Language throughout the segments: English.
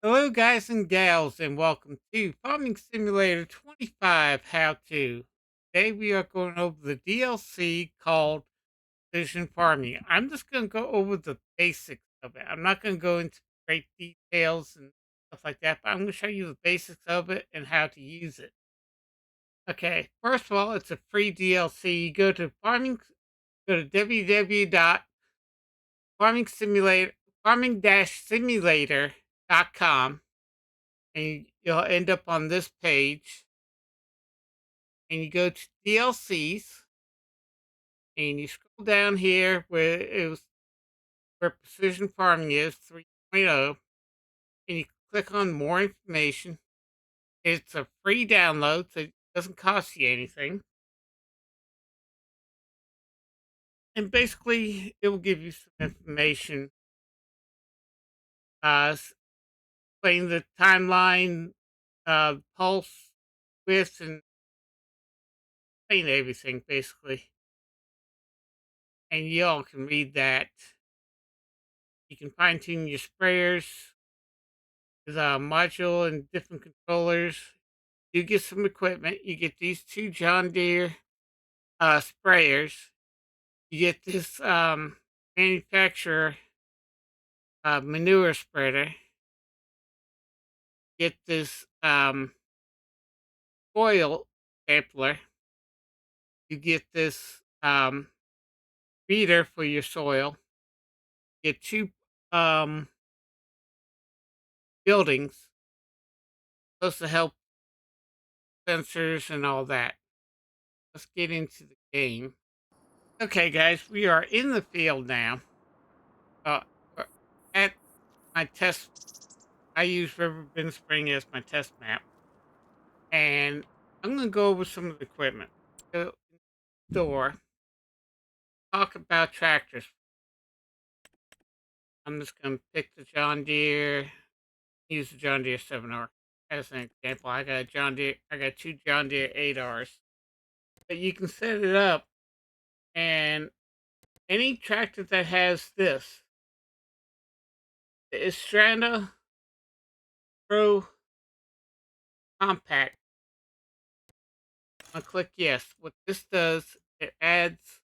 Hello, guys and gals, and welcome to Farming Simulator 25 How To. Today, we are going over the DLC called Precision Farming. I'm just going to go over the basics of it. I'm not going to go into great details and stuff like that, but I'm going to show you the basics of it and how to use it. Okay, first of all, it's a free DLC. You go to www.farming-simulator.com, and you'll end up on this page, and you go to DLCs, and you scroll down here where precision farming is 3.0, and you click on more information. It's a free download, so it doesn't cost you anything. And basically, it will give you some information, explain the timeline, pulse, width, and explain everything basically. And y'all can read that. You can fine tune your sprayers. There's a module and different controllers. You get some equipment. You get these two John Deere sprayers. You get this manufacturer manure spreader. Get this soil sampler. You get this feeder for your soil. Get two um, buildings supposed to help sensors and all that. Let's get into the game. Okay, guys, we are in the field now. Uh, we're at my test. I use Riverbend Spring as my test map, and I'm going to go over some of the equipment. Go in the store, talk about tractors. I'm just going to pick the John Deere, use the John Deere 7R as an example. I got two John Deere 8Rs. But you can set it up, and any tractor that has this, the Istranda Pro Compact. I'll click yes. What this does, it adds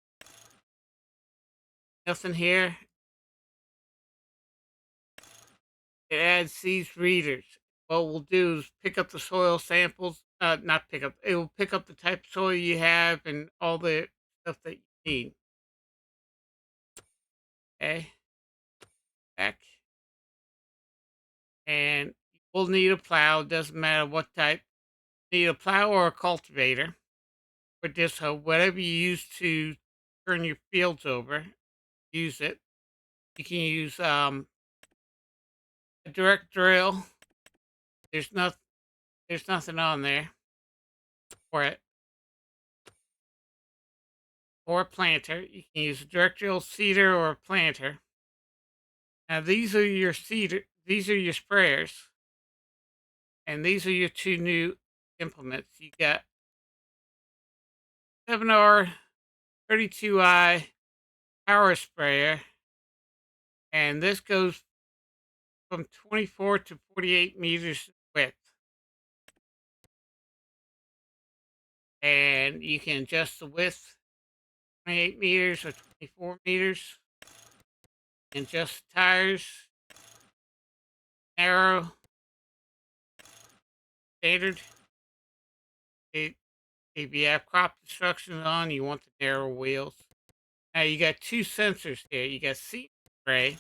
nothing here. It adds these readers. What we'll do is pick up the soil samples. Not pick up. It will pick up the type of soil you have and all the stuff that you need. Okay. Back. And we'll need a plow. Doesn't matter what type. Need a plow or a cultivator. For this, whatever you use to turn your fields over, use it. You can use a direct drill. There's nothing. There's nothing on there for it. Or a planter. You can use a direct drill seeder or a planter. Now these are your seeder. These are your sprayers, and these are your two new implements. You got 7R 32i power sprayer, and this goes from 24 to 48 meters width. And you can adjust the width 28 meters or 24 meters. And adjust the tires, narrow, standard. If you have crop instructions on, you want the narrow wheels. Now you got two sensors here. You got seed spray.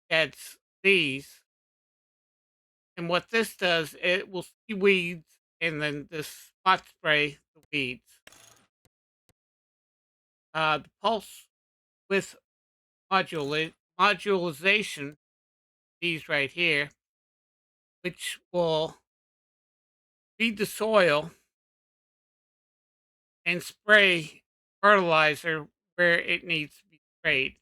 That's these. And what this does, it will see weeds and then this spot spray the weeds. The pulse with modularization, these right here, which will feed the soil and spray fertilizer where it needs to be sprayed.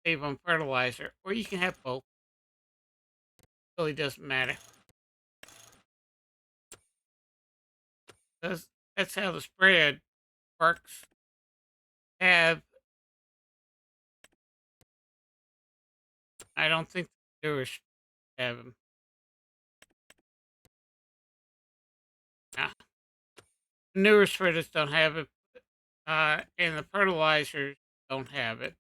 Save on fertilizer, or you can have both. Really doesn't matter. That's how the sprayer works. Have I don't think there was have them. Now, newer spreaders don't have it, and the fertilizers don't have it.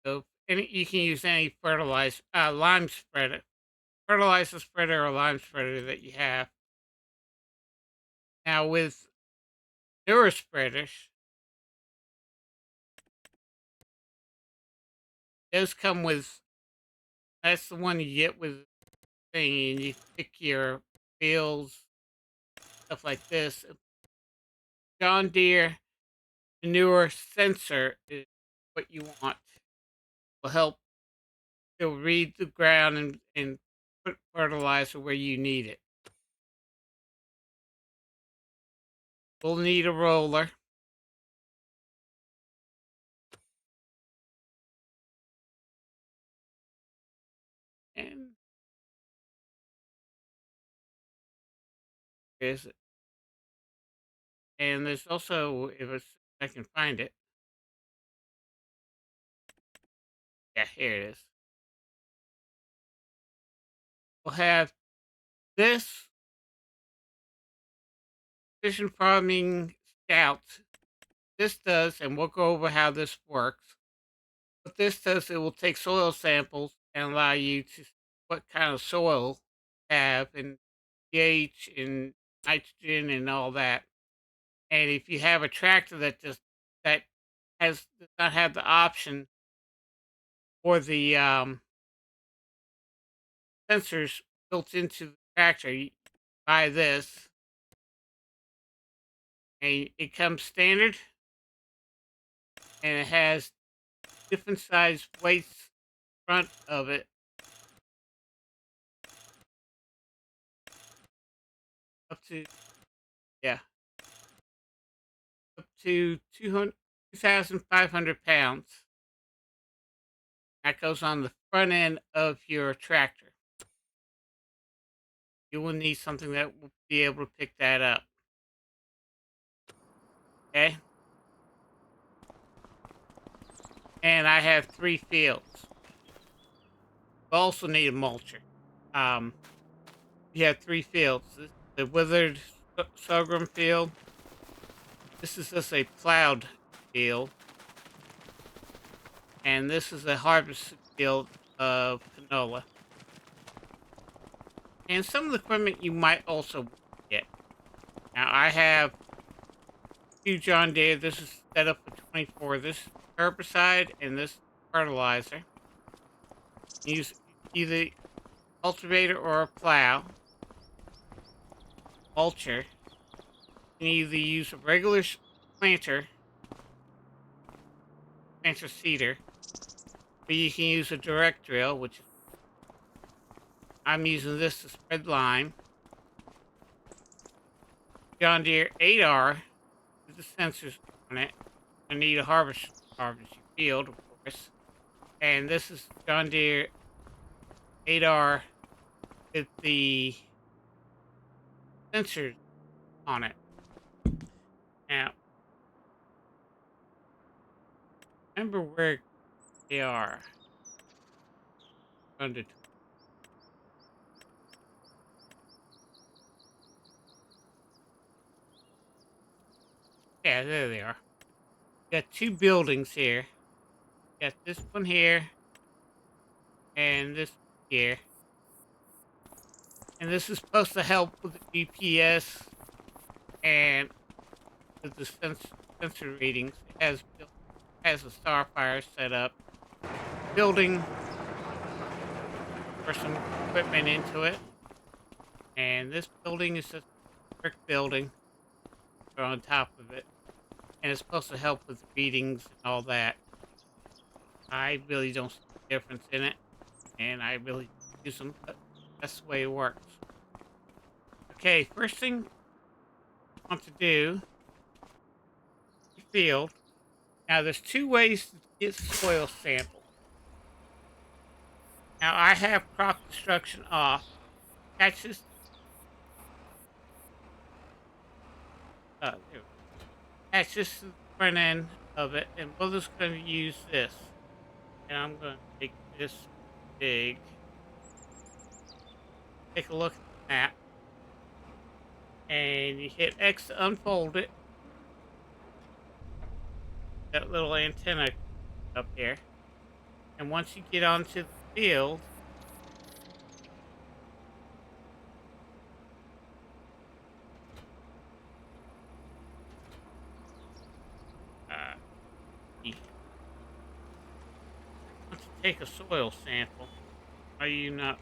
So you can use any lime spreader, fertilizer spreader or lime spreader that you have. Now with newer spreaders, those come with that's the one you get with the thing, and you pick your fields, stuff like this. John Deere manure sensor is what you want. Will help. It'll read the ground and put fertilizer where you need it. We'll need a roller. And is it? And there's also, I can find it. Yeah, here it is. We'll have this precision farming scout. This does, and we'll go over how this works. What this does, it will take soil samples and allow you to what kind of soil you have and pH and nitrogen and all that. And if you have a tractor that does not have the option for the sensors built into the tractor, you buy this, and it comes standard, and it has different size weights front of it, up to yeah, up to 2,500 pounds. That goes on the front end of your tractor. You will need something that will be able to pick that up. Okay, and I have 3 fields. We also need a mulcher. Um, you have 3 fields. The withered sorghum field. This is just a plowed field, and this is a harvested field of canola. And some of the equipment you might also get. Now I have 2 John Deere. This is set up for 24. This herbicide and this fertilizer. Use either cultivator or a plow. Mulcher. You can either use a regular planter, planter seeder, or you can use a direct drill, which I'm using this to spread lime. John Deere 8R with the sensors on it. I need a harvest your field, of course. And this is John Deere 8R with the sensors on it. Now, remember where they are. Under. Yeah, there they are. Got 2 buildings here. Got this one here and this here. And this is supposed to help with the GPS and with the sensor readings. Has a Starfire set up. Building for some equipment into it. And this building is just a brick building on top of it. And it's supposed to help with readings and all that. I really don't see a difference in it. And I really use them, but that's the way it works. Okay, first thing I want to do, field. Now there's 2 ways to get soil samples. Now I have crop destruction off. Catch this. There. Catch this to the front end of it, and we're just going to use this. And I'm going to make this big. take a look at the map, and you hit X to unfold it. That little antenna up here, and once you get onto the field, uh, you want to take a soil sample. Are you not?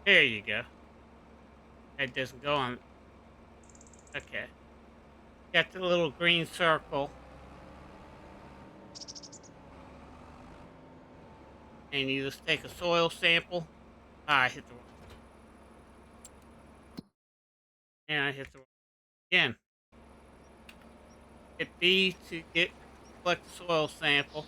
There you go. That doesn't go on. Okay. Got the little green circle, and you just take a soil sample. Ah, I hit the wrong. And I hit the wrong again. Hit B to get collect the soil sample.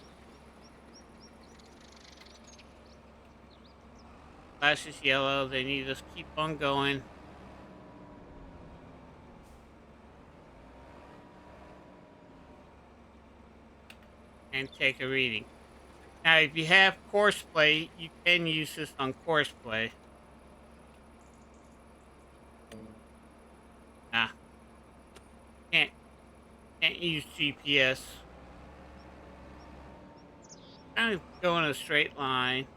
Flashes yellow. Then you just keep on going. And take a reading. Now, if you have coarse play, you can use this on coarse play. Nah, can't can't use GPS. Kind of go in a straight line.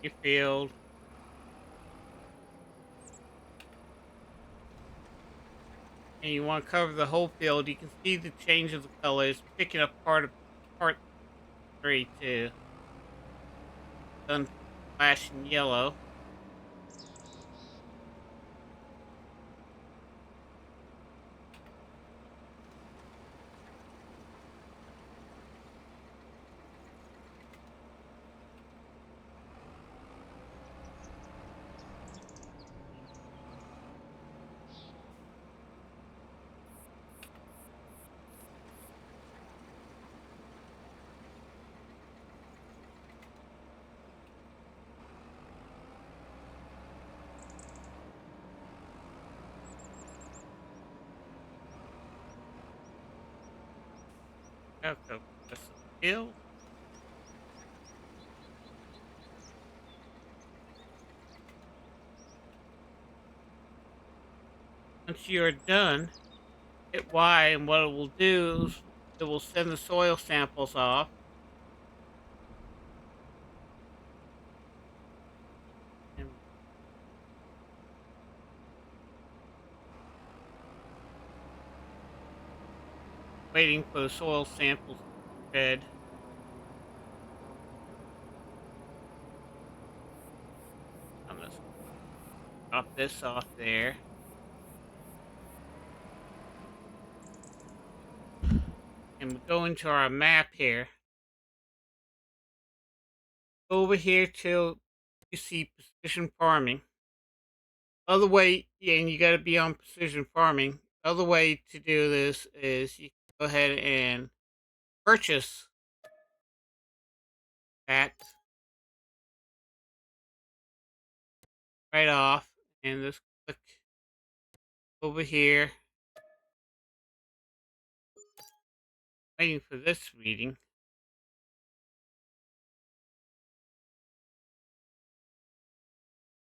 Your field, and you want to cover the whole field. You can see the change of the colors, picking up part three too. Done flashing yellow. Okay, that's the field. Once you're done, hit Y, and what it will do is it will send the soil samples off. And waiting for the soil samples to be fed. I'm gonna drop this off there. And we go into our map here. Over here till you see precision farming. Other way, yeah, and you got to be on precision farming. Other way to do this is you can go ahead and purchase that right off, and just click over here, waiting for this reading.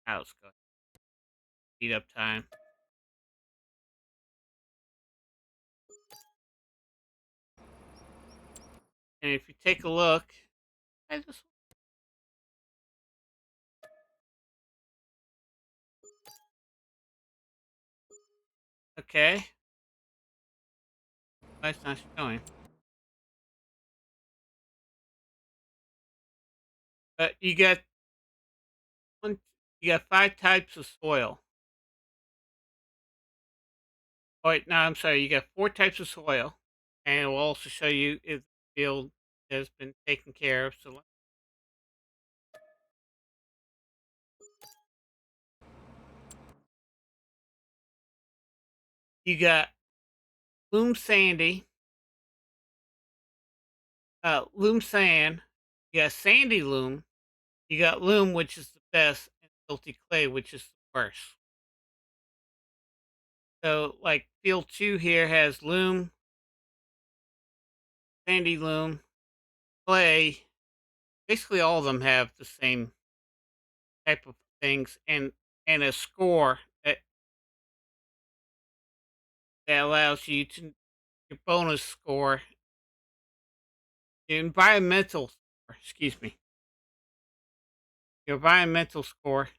Now let's go speed up time. And if you take a look, I just okay. Why it's not showing? But you got one. You got 5 types of soil. Oh, wait, no, I'm sorry. You got 4 types of soil, and it will also show you if the field has been taken care of. So you got loam sandy, loam sand. You got sandy loam. You got loam, which is the best, and silty clay, which is the worst. So, like field 2 here has loam, sandy loam, clay. Basically, all of them have the same type of things, and a score that allows you to your bonus score, your environmental score, excuse me, your environmental score,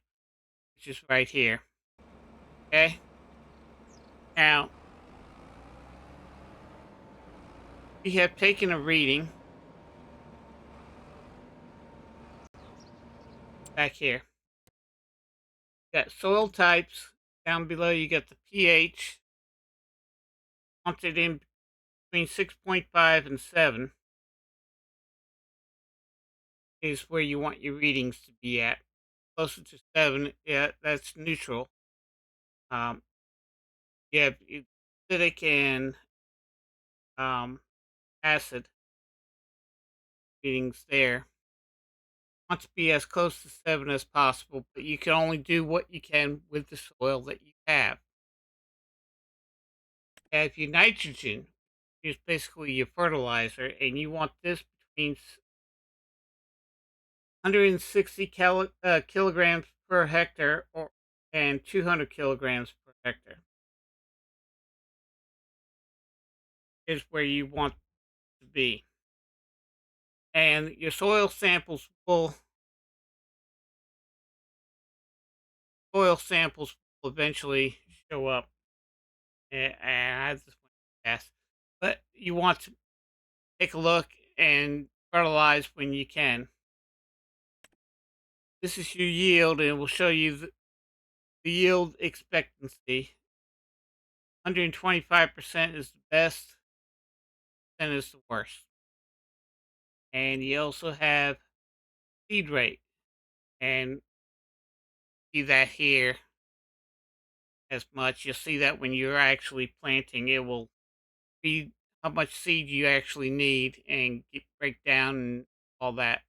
which is right here. Okay. Now we have taken a reading back here. Got soil types down below. You got the pH, wanted in between 6.5 and 7 is where you want your readings to be at. Closer to 7, yeah, that's neutral. Um, you have acidic and acid readings there. Want to be as close to 7 as possible, but you can only do what you can with the soil that you have. If your nitrogen is basically your fertilizer, and you want this between 160 kilograms per hectare and 200 kilograms per hectare is where you want to be. And your soil samples will eventually show up. And I just want to pass, but you want to take a look and fertilize when you can. This is your yield, and it will show you the yield expectancy. 125% is the best, and is the worst. And you also have seed rate, and see that here as much. You'll see that when you're actually planting, it will be how much seed you actually need and break down and all that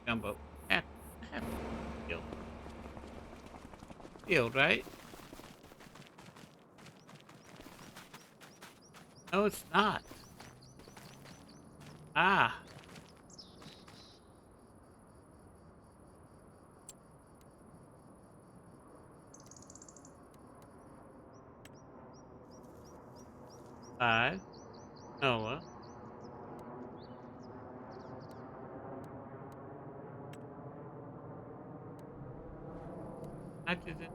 gumbo. I have to field, right? No, it's not. Ah, 5. Noah. I did it.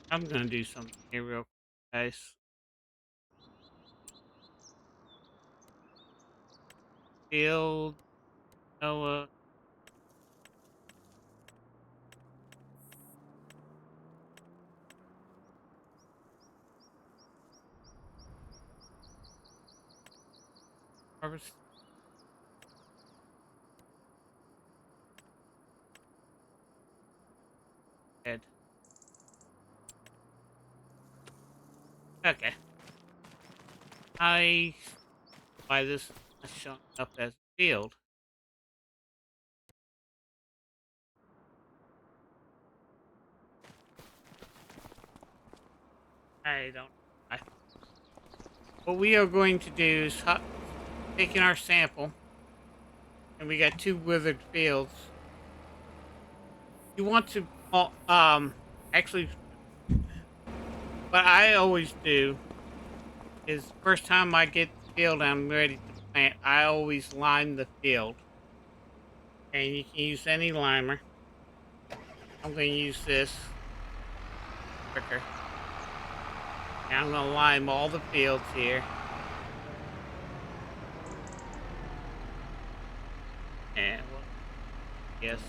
I'm gonna do something here real quick, guys. Field Noah. Harvest head. Okay. I why this is not showing up as a field. I don't. I, what we are going to do is taking our sample, and we got 2 withered fields. You want to actually, what I always do is first time I get the field I'm ready to plant, I always lime the field. And you can use any limer. I'm going to use this quicker. And I'm going to lime all the fields here. And well, yes.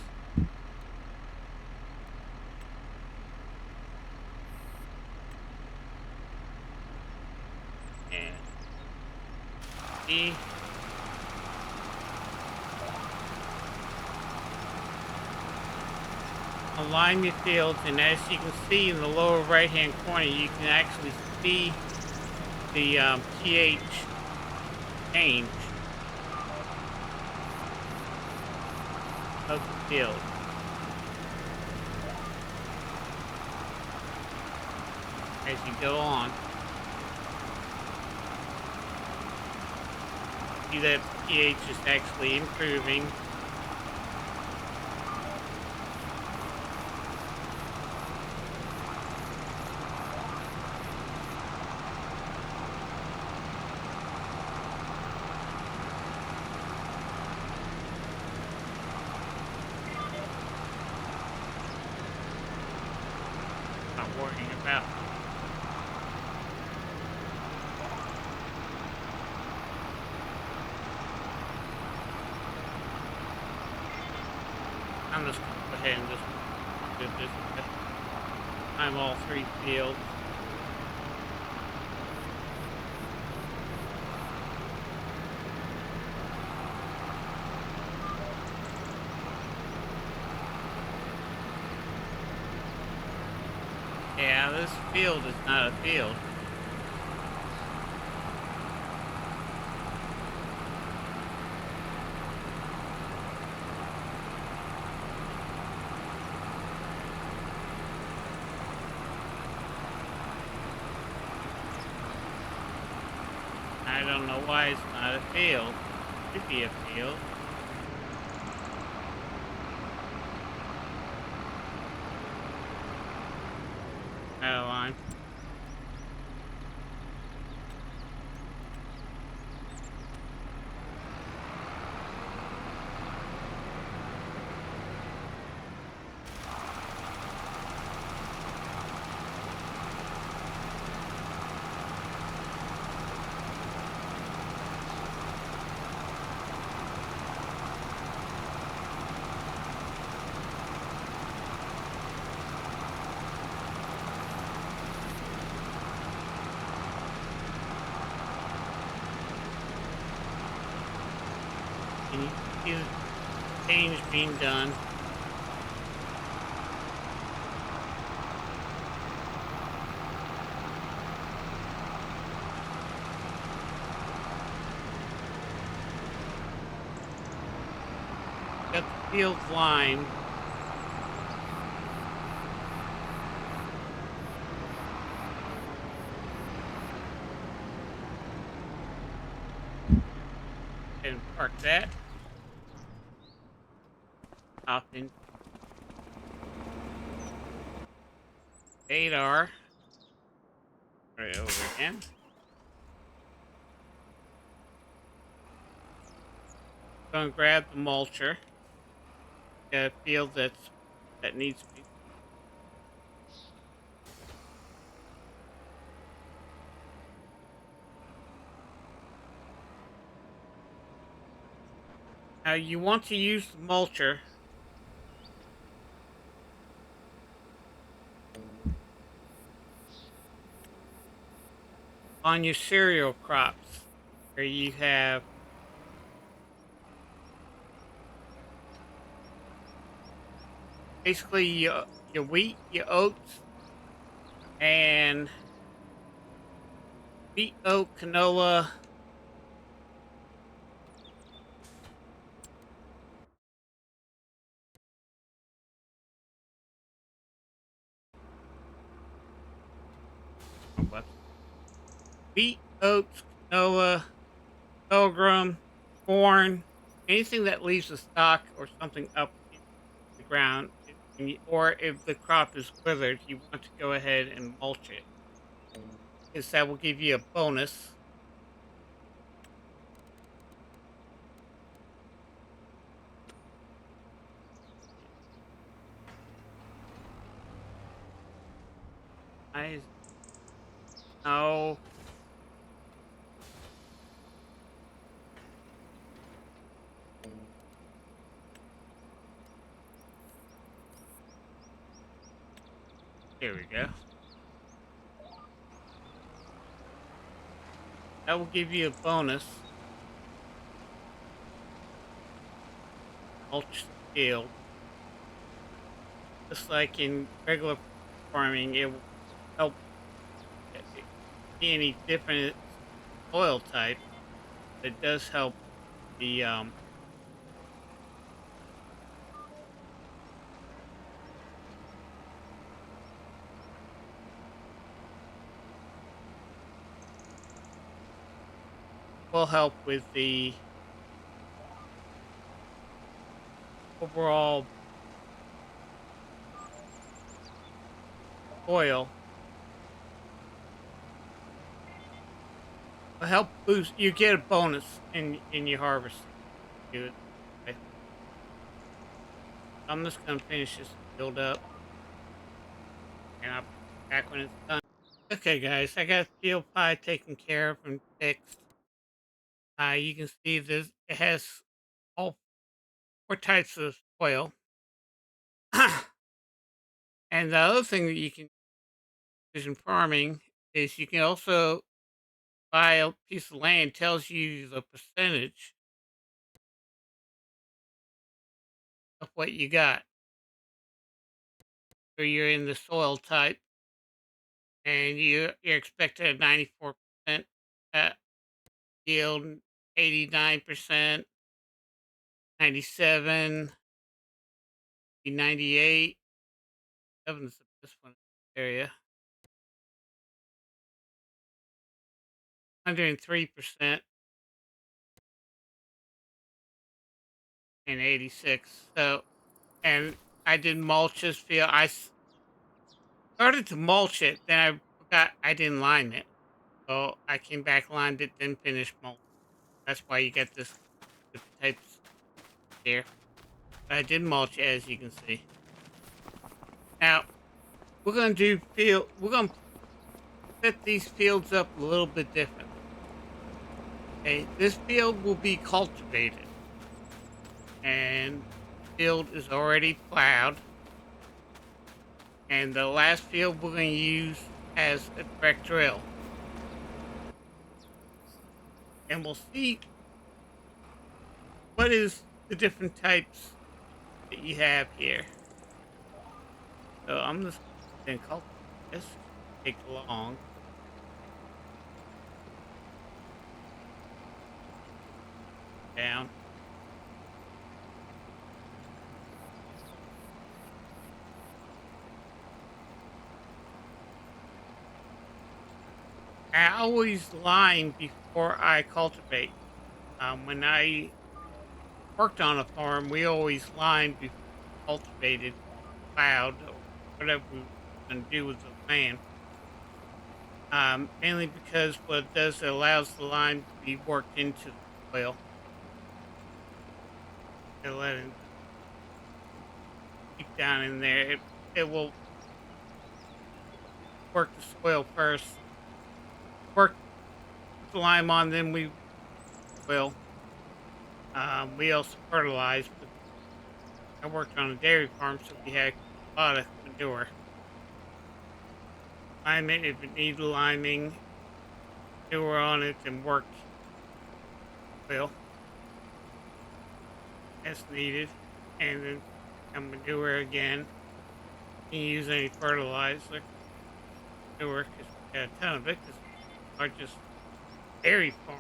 And E. Align your fields, and as you can see in the lower right hand corner, you can actually see the pH change of the field as you go on. See that pH is actually improving. Not worrying about. I'm just gonna go ahead and just do this. I'm all 3 fields. Yeah, this field is not a field. I don't know why it's not a field. It should be a field. Out of line. Can you see the change being done? Got the field line. And park that. Hop in. Radar. Right over again. Go and grab the mulcher. A field that needs to be. Now you want to use the mulcher on your cereal crops, where you have basically your wheat, your oats, and wheat, oat, canola. Oh, what? Wheat, oats, canola, sorghum, corn, anything that leaves a stalk or something up in the ground, or if the crop is withered, you want to go ahead and mulch it, because that will give you a bonus. I no. Here we go. That will give you a bonus. Mulch the field. Just like in regular farming, it will help any different soil type. It does help the will help with the overall soil. Will help boost. You get a bonus in your harvesting. Do it. Okay. I'm just gonna finish this build up, and I'll be back when it's done. Okay, guys, I got field pie taken care of and fixed. You can see this. It has all four types of soil. And the other thing that you can use in farming is you can also buy a piece of land, tells you the percentage of what you got. So you're in the soil type, and you're expected a 94% uh, yield, 89%, 97, 98. Seven's this one area, 103%, and 86. So, and I did mulch this field. Started to mulch it, then I forgot I didn't line it. So I came back, lined it, then finished mulch. That's why you get this different types here. But I did mulch, as you can see. Now we're gonna do field. We're gonna set these fields up a little bit differently. Okay, this field will be cultivated, and field is already plowed. And the last field we're gonna use as a direct drill, and we'll see what is the different types that you have here. So I'm just gonna cultivate this. Take long. Down. I always line before I cultivate. When I worked on a farm, we always lined before we cultivated, plowed, or whatever we were going to do with the land. Mainly because what it does, it allows the lime to be worked into the soil. It let it deep down in there. It will work the soil first. Work Put the lime on, then we will. We also fertilize. But I worked on a dairy farm, so we had a lot of manure. Lime it if it needs liming, manure on it, and work well as needed. And then some manure again. You can use any fertilizer, manure, because we got a ton of it, because our just dairy farm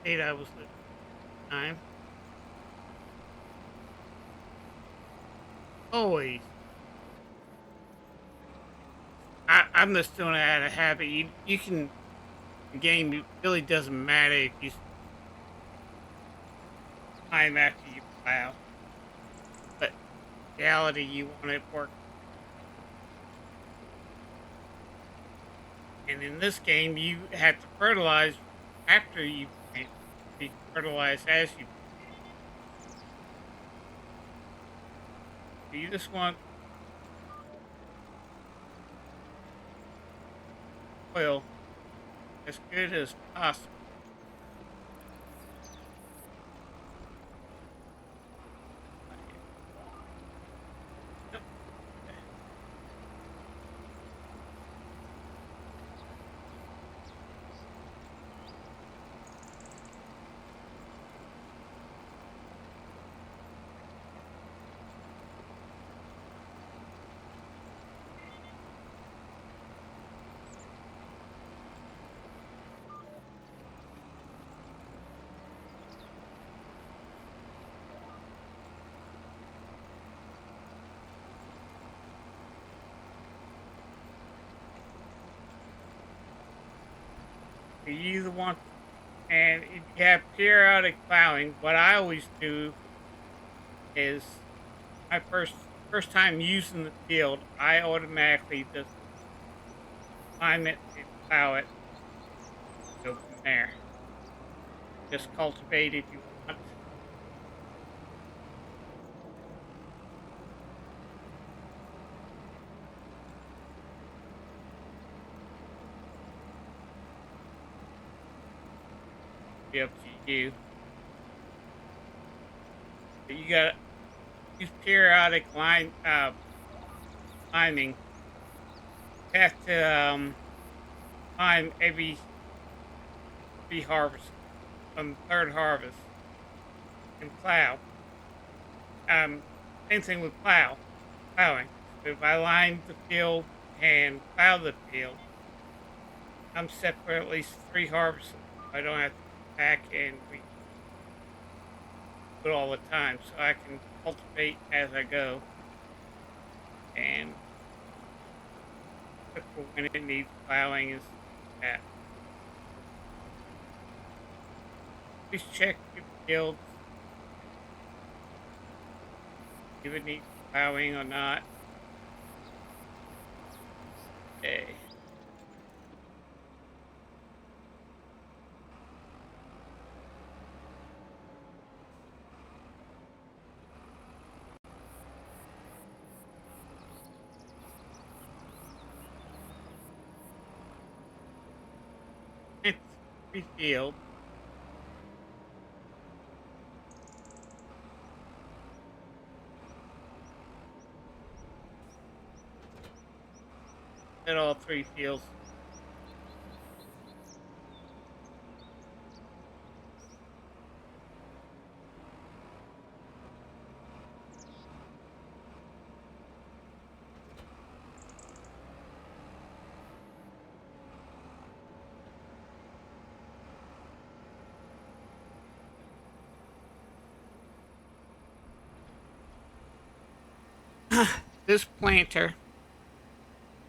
state I was living at the time. Always. I'm just doing it out of habit. You can game. It really doesn't matter if you time after you plow, but reality you want it work. And in this game, you have to fertilize after you plant. You fertilize as you. You just want oil as good as possible. Yep. You either want, and if you have periodic plowing, what I always do is my first time using the field, I automatically just climb it and plow it, go from there. Just cultivate if you want. Be up to you. But you got to use periodic liming. You have to lime every harvest, on the third harvest, and plow. Um, Same thing with plowing. So if I line the field and plow the field, I'm set for at least 3 harvests. I don't have to go back and re it all the time, so I can cultivate as I go and look for when it needs plowing and stuff like that. Please check your fields, if it needs plowing or not. Okay. It's 3 fields. At all 3 fields. This planter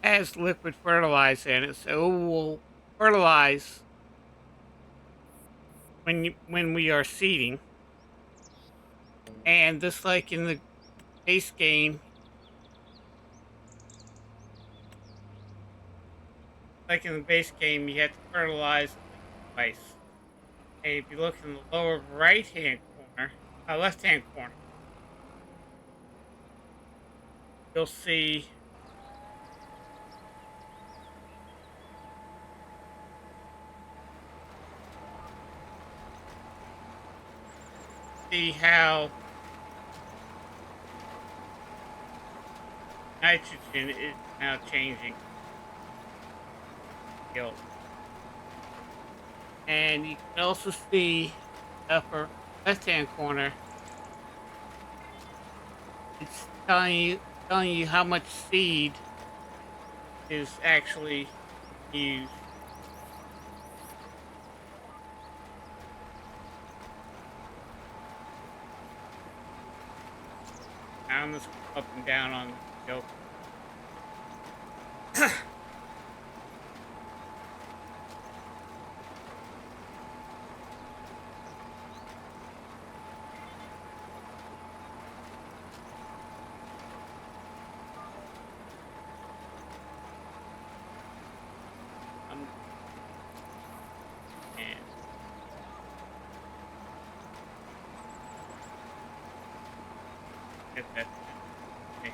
has liquid fertilizer in it, so it will fertilize when we are seeding. And just like in the base game, you have to fertilize at least twice. And if you look in the lower right hand corner, left hand corner, you'll see how nitrogen is now changing. Yield. And you can also see upper left hand corner, it's telling you how much seed is actually used. I'm just up and down on the field. Um, and get that. Okay.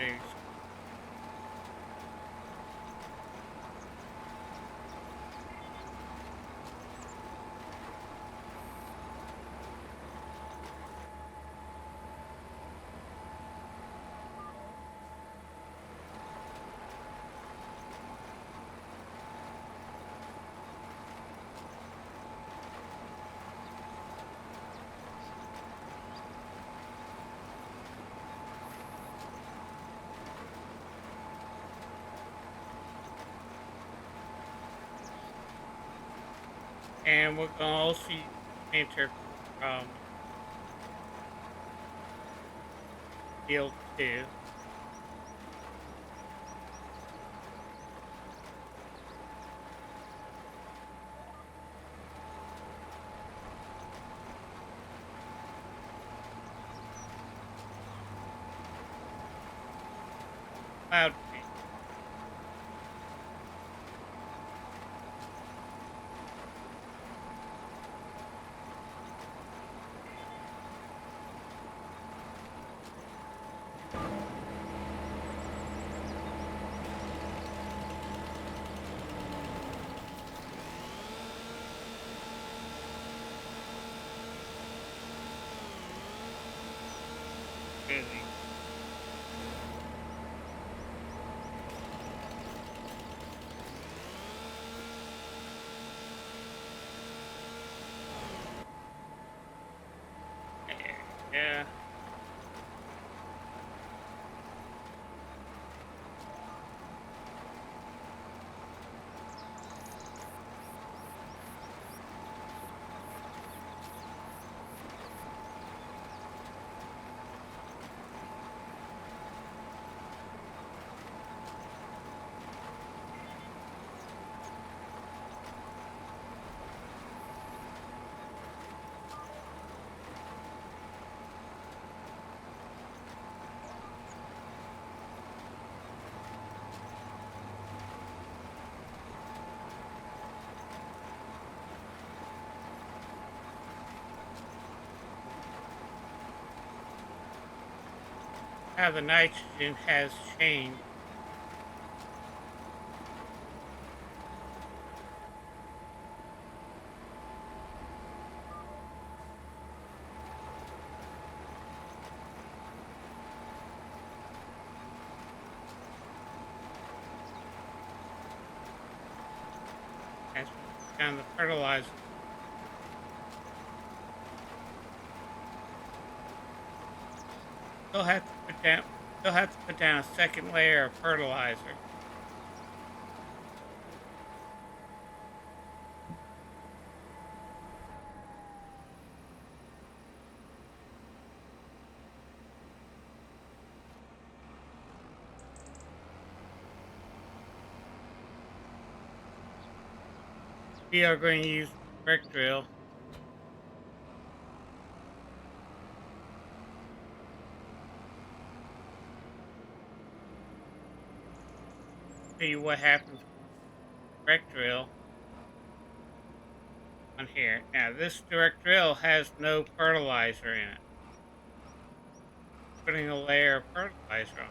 very and we're gonna also use painter for field too. Cloud paint. Really. Yeah. How the nitrogen has changed. As we put down the fertilizer. Still have to put down. Still have to put down a second layer of fertilizer. We are going to use the brick drill. Show you what happens with the direct drill on here. Now this direct drill has no fertilizer in it. Putting a layer of fertilizer on.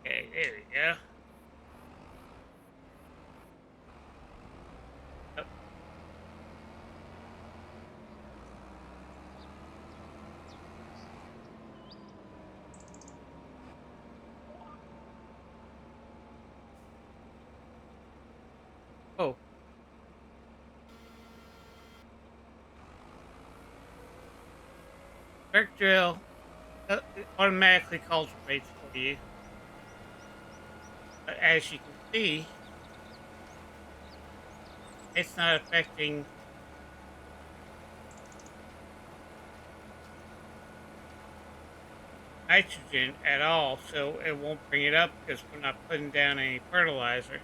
Okay, there we go. Oh, oh, brick drill it automatically cultivates for you. But as you can see, it's not affecting. nitrogen at all, so it won't bring it up because we're not putting down any fertilizer.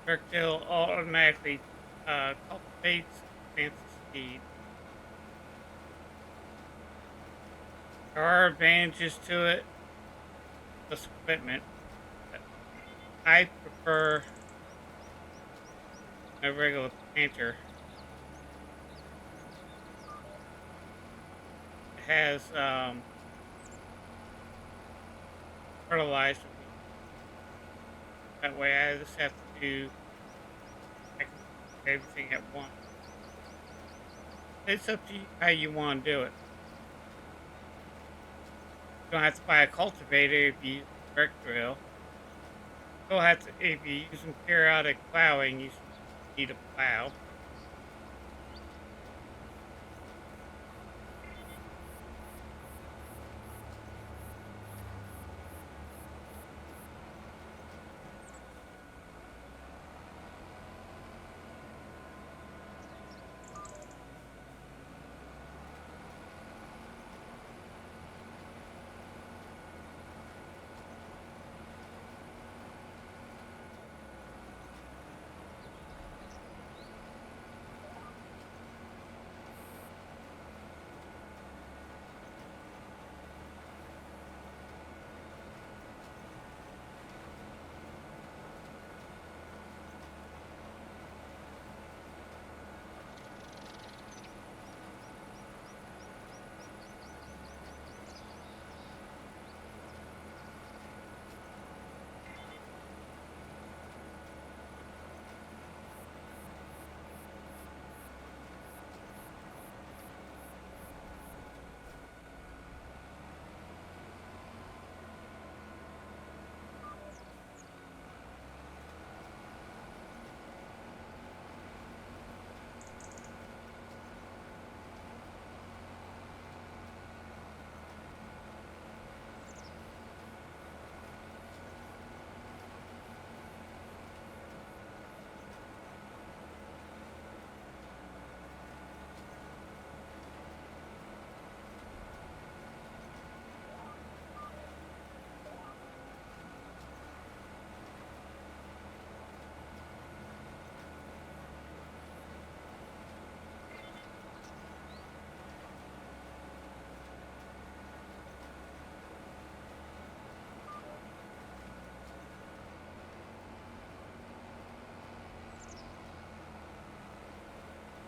Vertical automatically cultivates and plants the seed. There are advantages to it, plus equipment. But I prefer a regular planter. It has fertilizer. That way, I just have to do I can do everything at once. It's up to you how you want to do it. You don't have to buy a cultivator if you use a direct drill. You'll have to if you're using periodic plowing. You need a plow.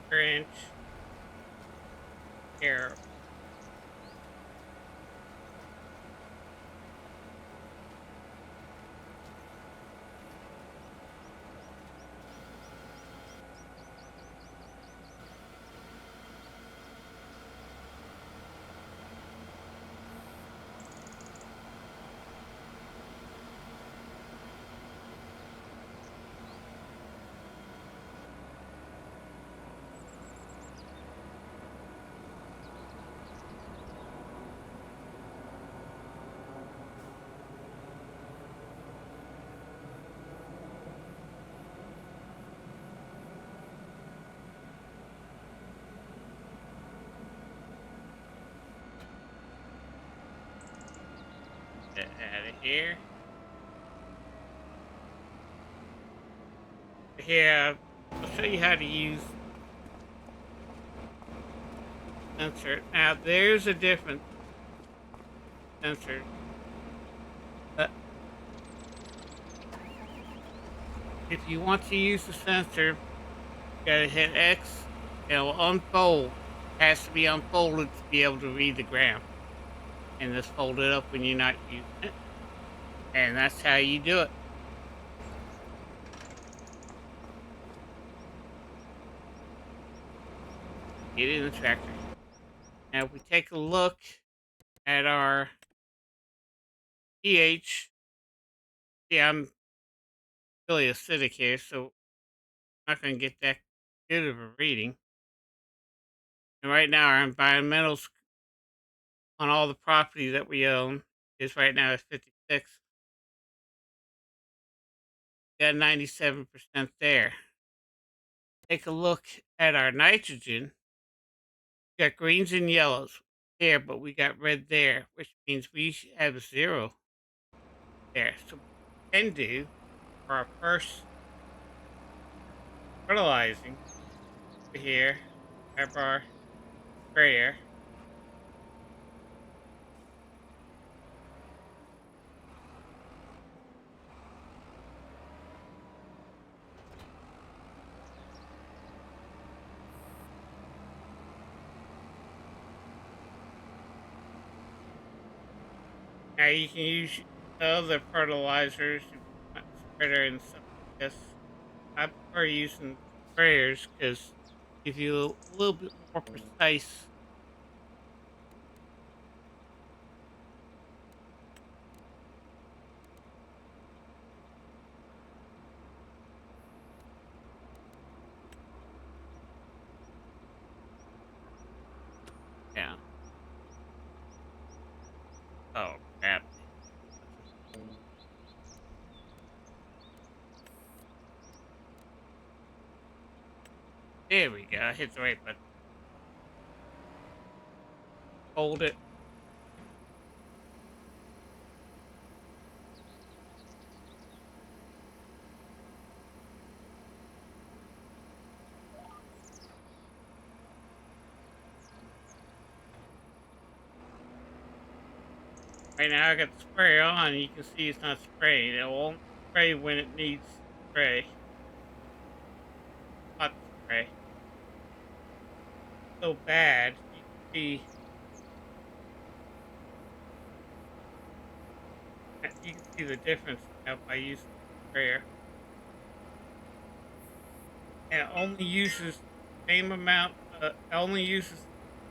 Per inch here. Get out of here. Here, I'll show you how to use sensor. Now, there's a different sensor. Uh, if you want to use the sensor, you gotta hit X. It'll unfold. Has to be unfolded to be able to read the ground, and just fold it up when you're not using it. And that's how you do it. Get in the tractor. Now, if we take a look at our pH, yeah, I'm really acidic here, so I'm not going to get that good of a reading. And right now, our environmentals on all the property that we own is right now at 56. Got 97% there. Take a look at our nitrogen. We got greens and yellows there, but we got red there, which means we have zero there. So what we can do for our first fertilizing here, grab our sprayer. Now you can use other fertilizers if you want spreader and stuff like this. I prefer using sprayers because give you a little bit more precise. Yeah. Oh crap. There we go. I hit the right button. Hold it. Right now I got the sprayer on. You can see it's not spraying. It won't spray when it needs to spray. Hot spray. So bad. You can see the difference now by using the sprayer. And it only uses the same amount. Only uses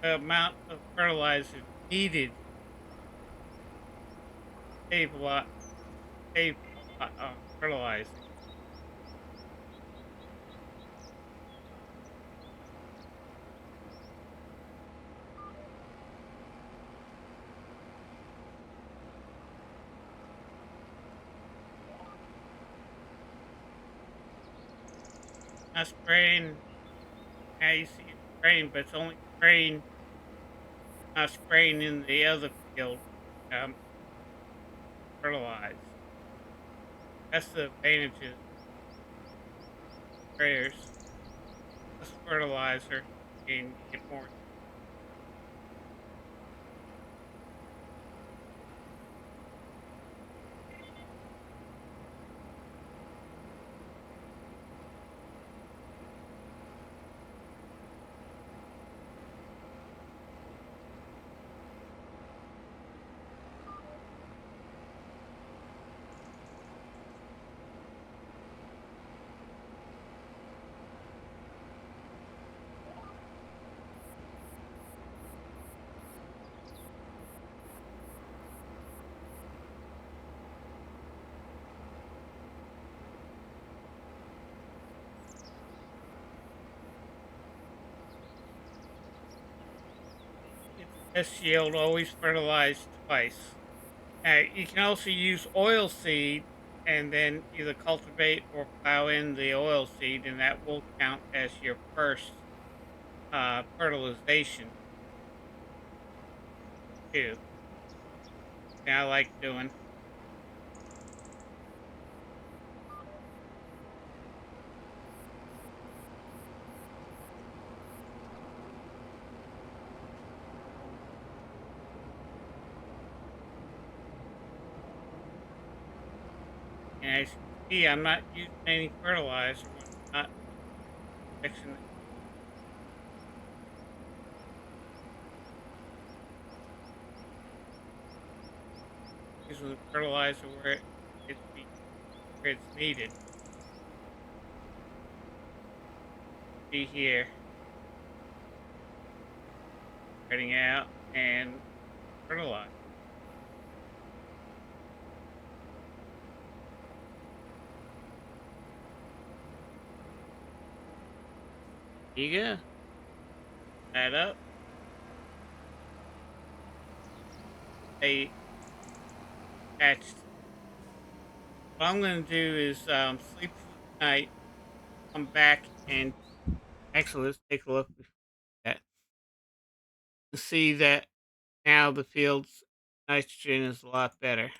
the amount of fertilizer needed. Save a lot. Save a lot on fertilizing. Not spraying. Now you see it spraying, but it's only spraying. Not spraying in the other field. Fertilize. That's the advantage of sprayers. Less fertilizer and get more. Get the best yield. Always fertilize twice. You can also use oil seed and then either cultivate or plow in the oil seed, and that will count as your first fertilization too. Yeah, I like doing. And as you can see, I'm not using any fertilizer when I'm not fixing it. Using the fertilizer where it's needed. See here, spreading out and fertilize. There you go. Add up. They attached. What I'm going to do is sleep for the night, come back, and actually, let's take a look at that. See that now the field's nitrogen is a lot better.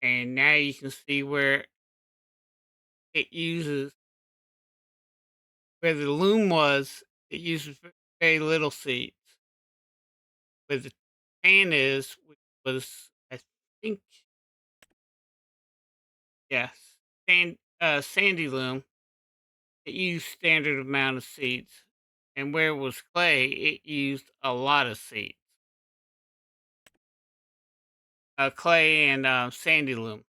And now you can see where it uses, where the loom was, it uses very little seeds. Where the tan is, which was, I think, yes, sandy loom, it used standard amount of seeds. And where it was clay, it used a lot of seeds. Clay and sandy loam.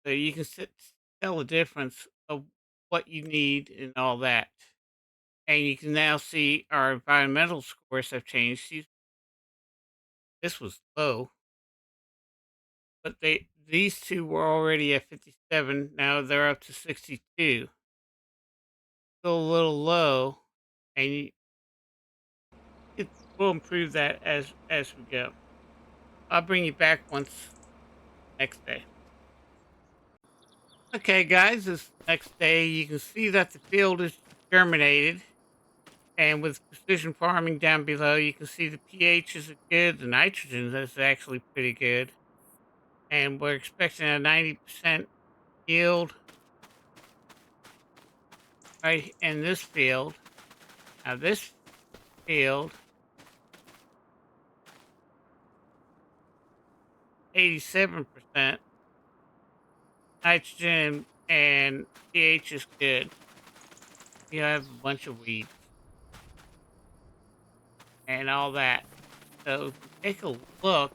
So you can tell the difference of what you need and all that. And you can now see our environmental scores have changed. This was low, but these two were already at 57. Now they're up to 62. Still a little low, and we'll improve that as we go. I'll bring you back once next day. Okay, guys, this next day you can see that the field is germinated. And with precision farming down below, you can see the pH is good, the nitrogen is actually pretty good. And we're expecting a 90% yield right in this field. Now this field, 87% nitrogen and pH is good. You have a bunch of weeds and all that. So if we take a look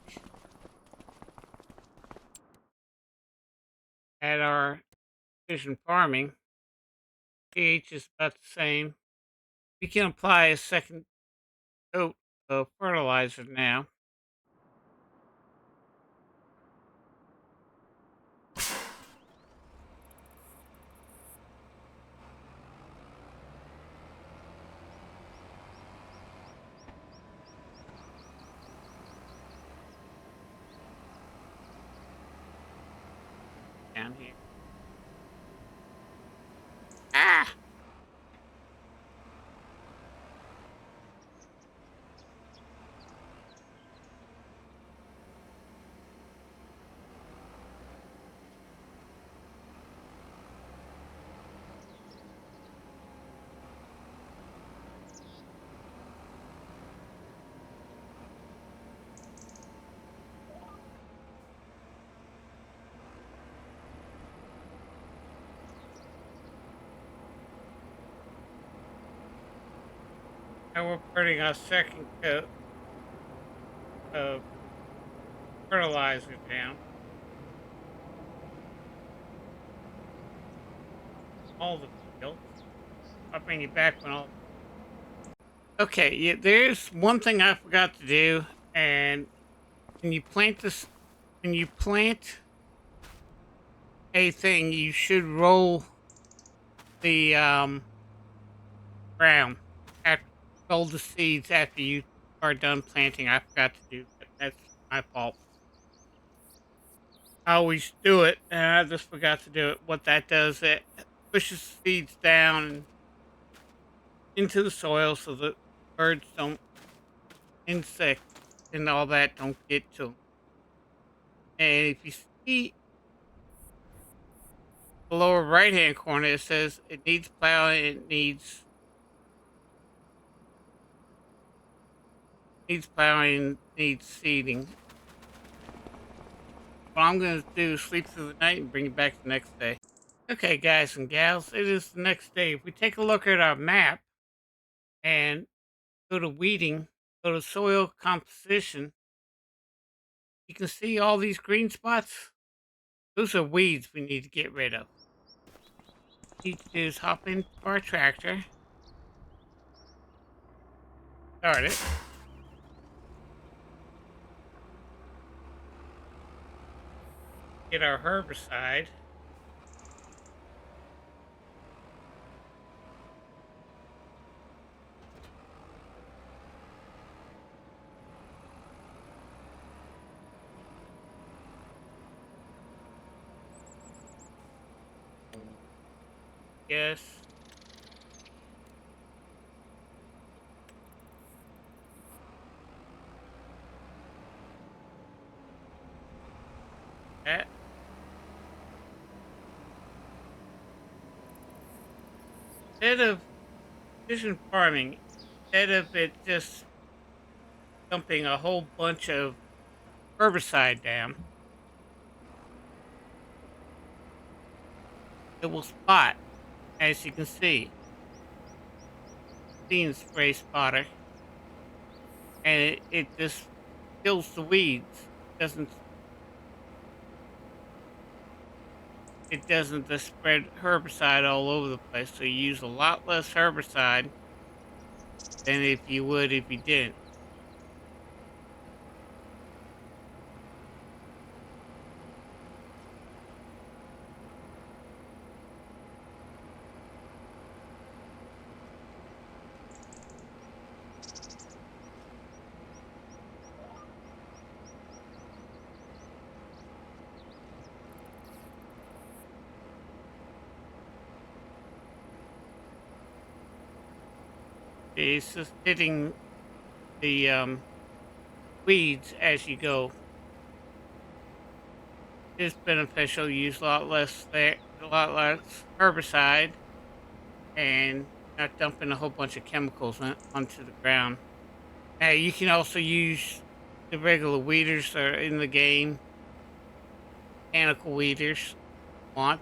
at our precision farming, pH is about the same. We can apply a second coat of fertilizer now. Down here. Ah! Now we're putting our second coat of fertilizer down. All the fields. I'll bring you back when all. Okay, yeah, there's one thing I forgot to do, and when you plant this, when you plant a thing, you should roll the ground after roll the seeds after you are done planting. I forgot to do that. That's my fault. I always do it, and I just forgot to do it. What that does, it pushes seeds down into the soil so that birds don't, insects and all that don't get to them. And if you see the lower right hand corner, it says it needs plowing, it needs plowing, needs seeding. what I'm going to do is sleep through the night and bring you back the next day. Okay, guys and gals, it is the next day. If we take a look at our map and go to weeding, go to soil composition, you can see all these green spots. Those are weeds we need to get rid of. Need to do is hop into our tractor, start it, get our herbicide. Yes, that. Instead of precision farming, instead of it just dumping a whole bunch of herbicide down, it will spot, as you can see, seeing spray spotter, and it just kills the weeds. It doesn't just spread herbicide all over the place. So you use a lot less herbicide than if you would if you didn't. It's just hitting the weeds as you go. It's beneficial. Use a lot less herbicide, and not dumping a whole bunch of chemicals onto the ground. Now you can also use the regular weeders that are in the game, mechanical weeders. Want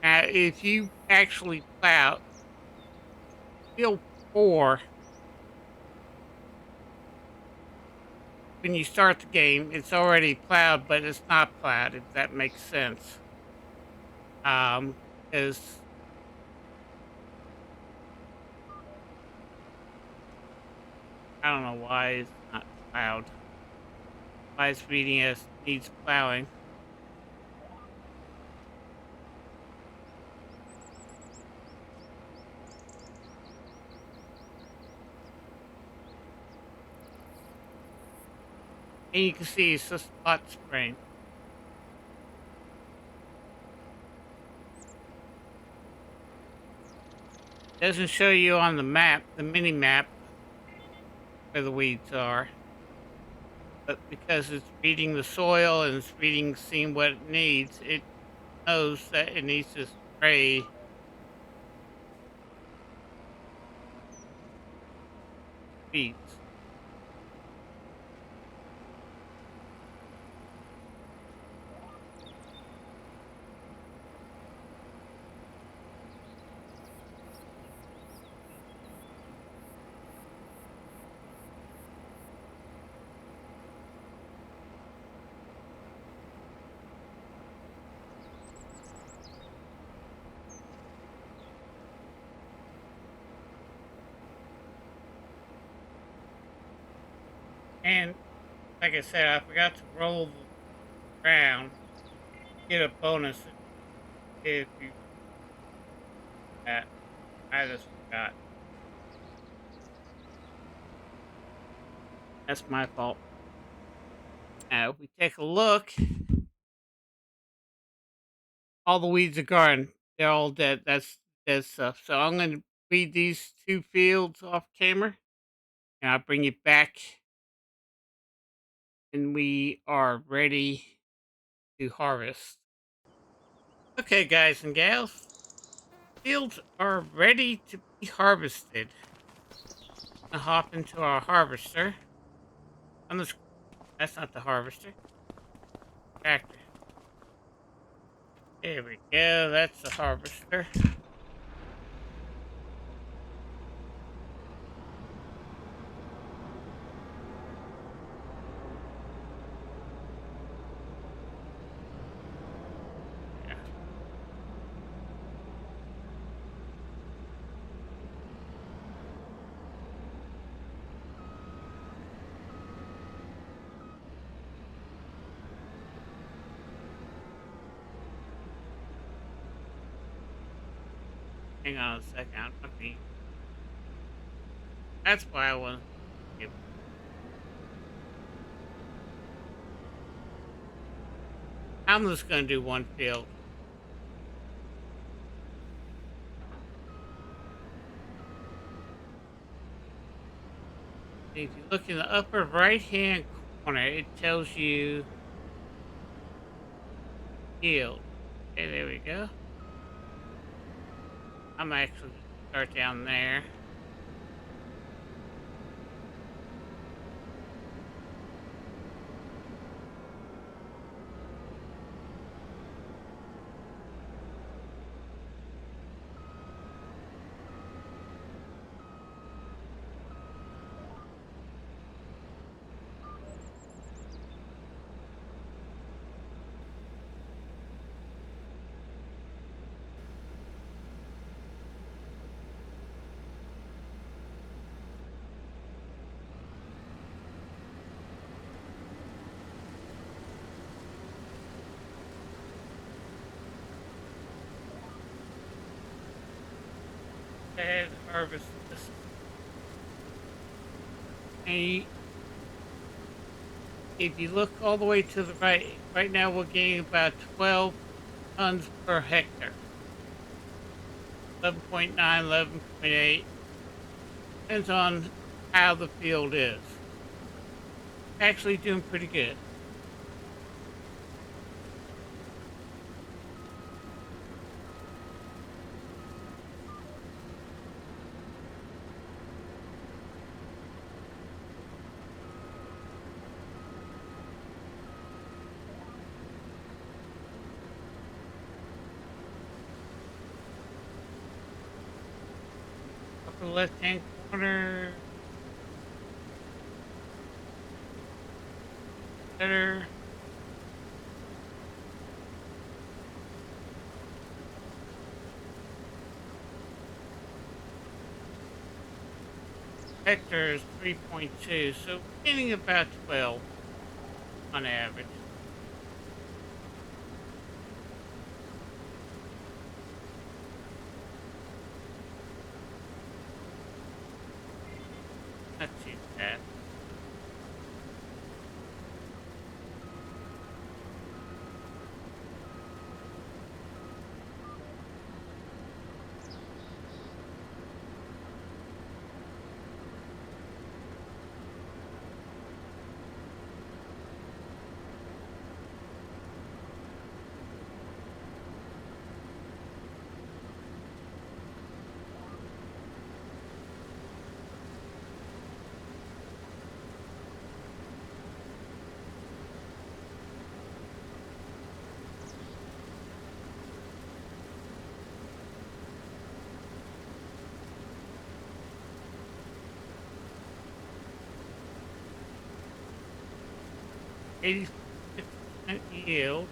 Now if you actually plow field 4 when you start the game, it's already plowed, but it's not plowed. If that makes sense, because I don't know why it's not plowed. Why it's reading as needs plowing. And you can see it's just spot spraying. Doesn't show you on the map, the mini map, where the weeds are, but because it's reading the soil and it's reading, seeing what it needs, it knows that it needs to spray weeds. And like I said, I forgot to roll the ground. Get a bonus if you that. I just forgot. That's my fault. Now, if we take a look all the weeds are gone. They're all dead. That's dead stuff. So I'm going to weed these 2 fields off camera, and I'll bring you back, and we are ready to harvest. Okay, guys and gals, fields are ready to be harvested. I'll hop into our harvester. On this, that's not the harvester. Tractor. There we go. That's the harvester. Yeah. Hang on a second. I'm not being. That's why I want to. I'm just going to do 1 field. If you look in the upper right hand corner, it tells you field. Okay, there we go. I'm actually going to start down there. And harvest this. And if you look all the way to the right, right now we're getting about 12 tons per hectare. 11.9, 11.8. Depends on how the field is. Actually doing pretty good. Upper left hand corner. Better. Hectare is 3.2, so getting about 12 on average. Not too bad. Eighty percent yield.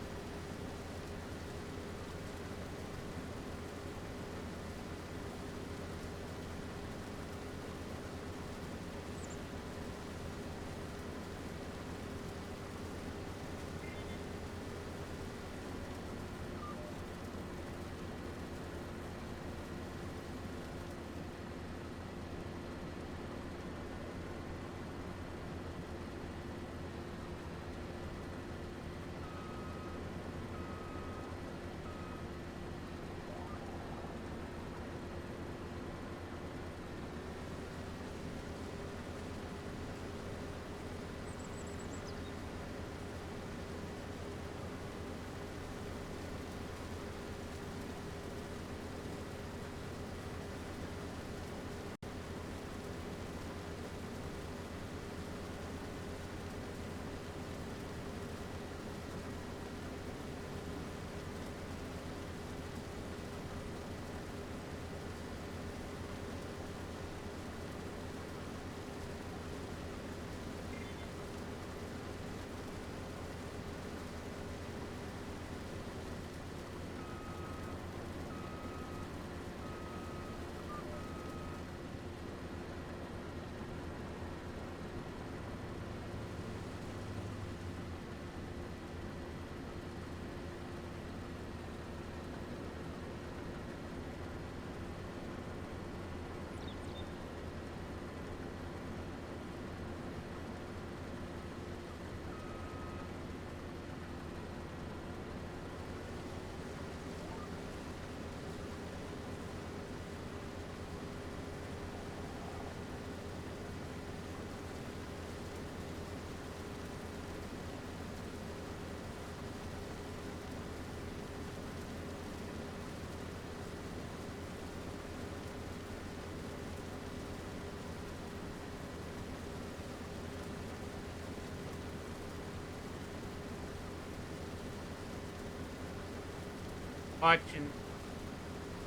watching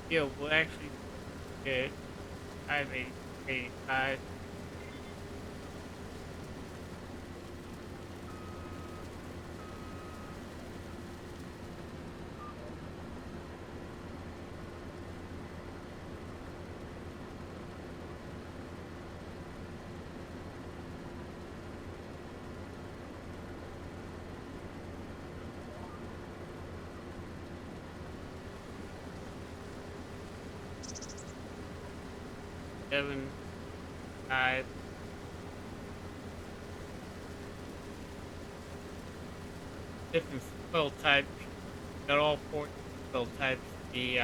field will actually get 585. Seven, five, different soil types. Got all four soil types. The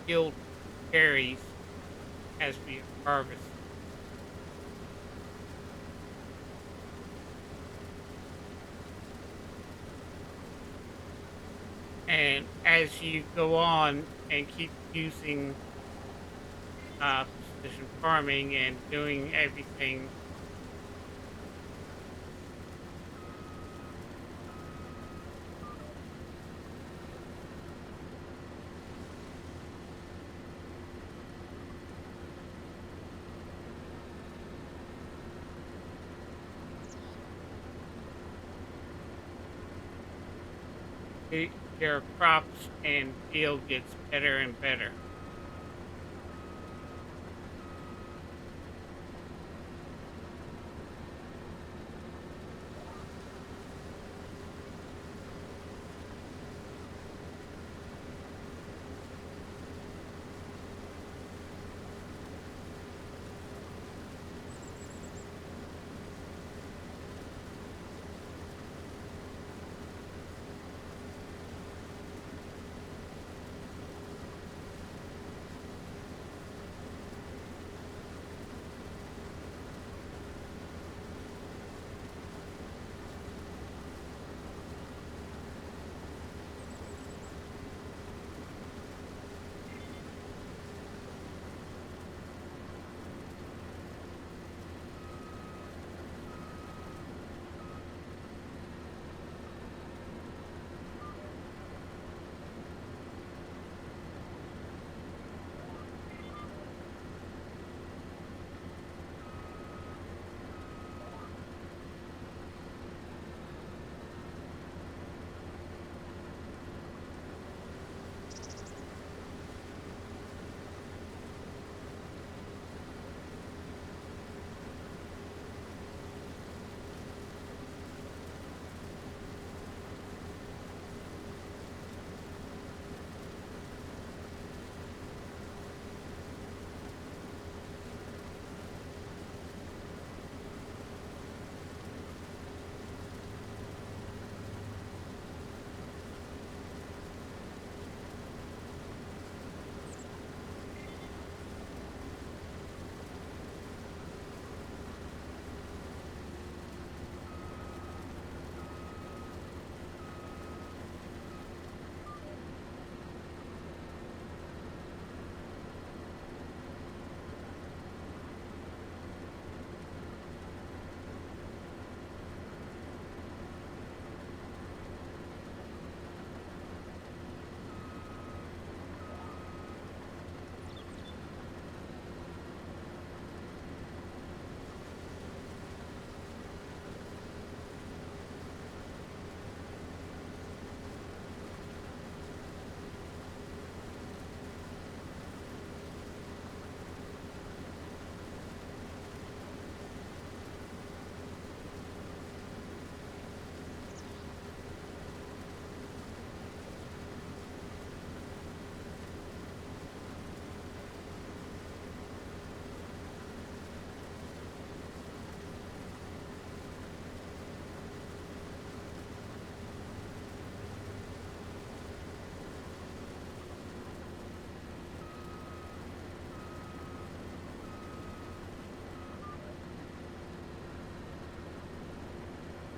field varies as we harvest, and as you go on and keep using precision farming and doing everything, your crops and field gets better and better.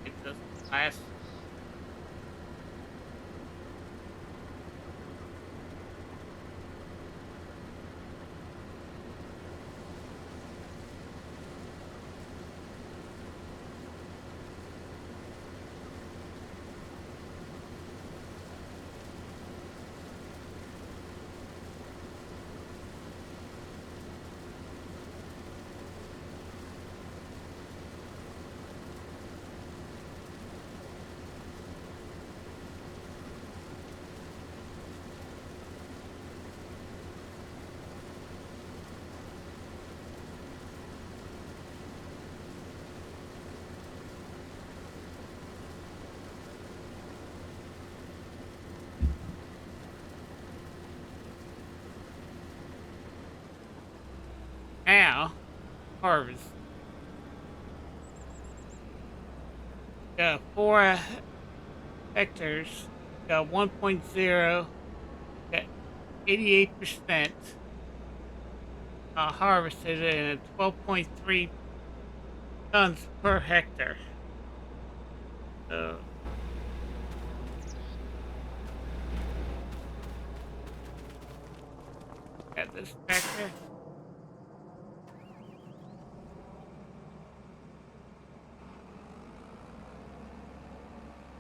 It doesn't last. Now, harvest. Got 4 hectares. Got 1.0. Got 88% harvested and 12.3 tons per hectare. So, got this tractor.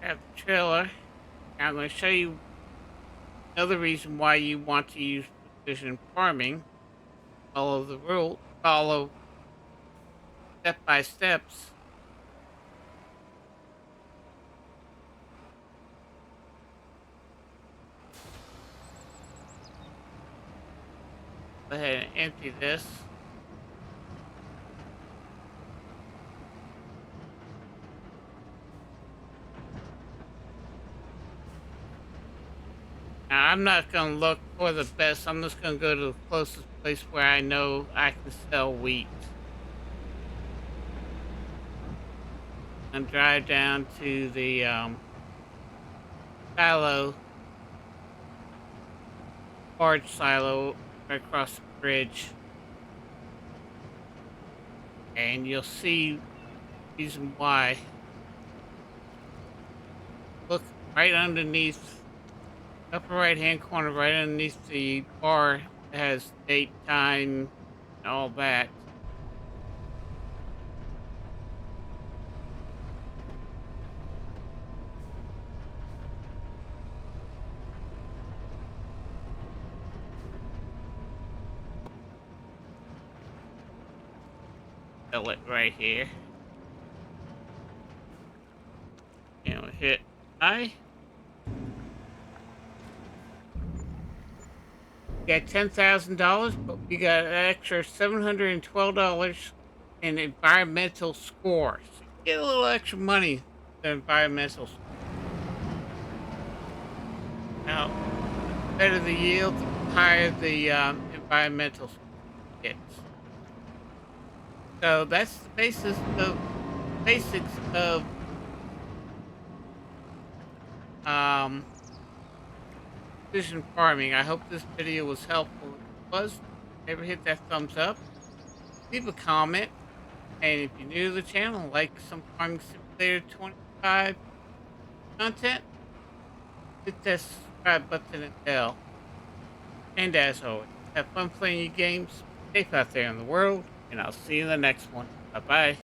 Got the trailer. Now I'm going to show you another reason why you want to use precision farming. Follow the rule. Follow step by steps. Go ahead and empty this. Now, I'm not going to look for the best. I'm just going to go to the closest place where I know I can sell wheat. And drive down to the silo, large silo right across the bridge. And you'll see the reason why. Look right underneath, upper right hand corner, right underneath the bar that has date, time, and all that. Sell it right here. And we'll hit I. Got $10,000, but we got an extra $712 in environmental score. So you get a little extra money, the environmental score. Now, the better the yield, the higher the environmental score gets. So that's the basics of um, precision farming. I hope this video was helpful. If it was, never hit that thumbs up, leave a comment, and if you're new to the channel, like some Farming Simulator 25 content, hit that subscribe button and bell. And as always, have fun playing your games, safe out there in the world, and I'll see you in the next one. Bye bye.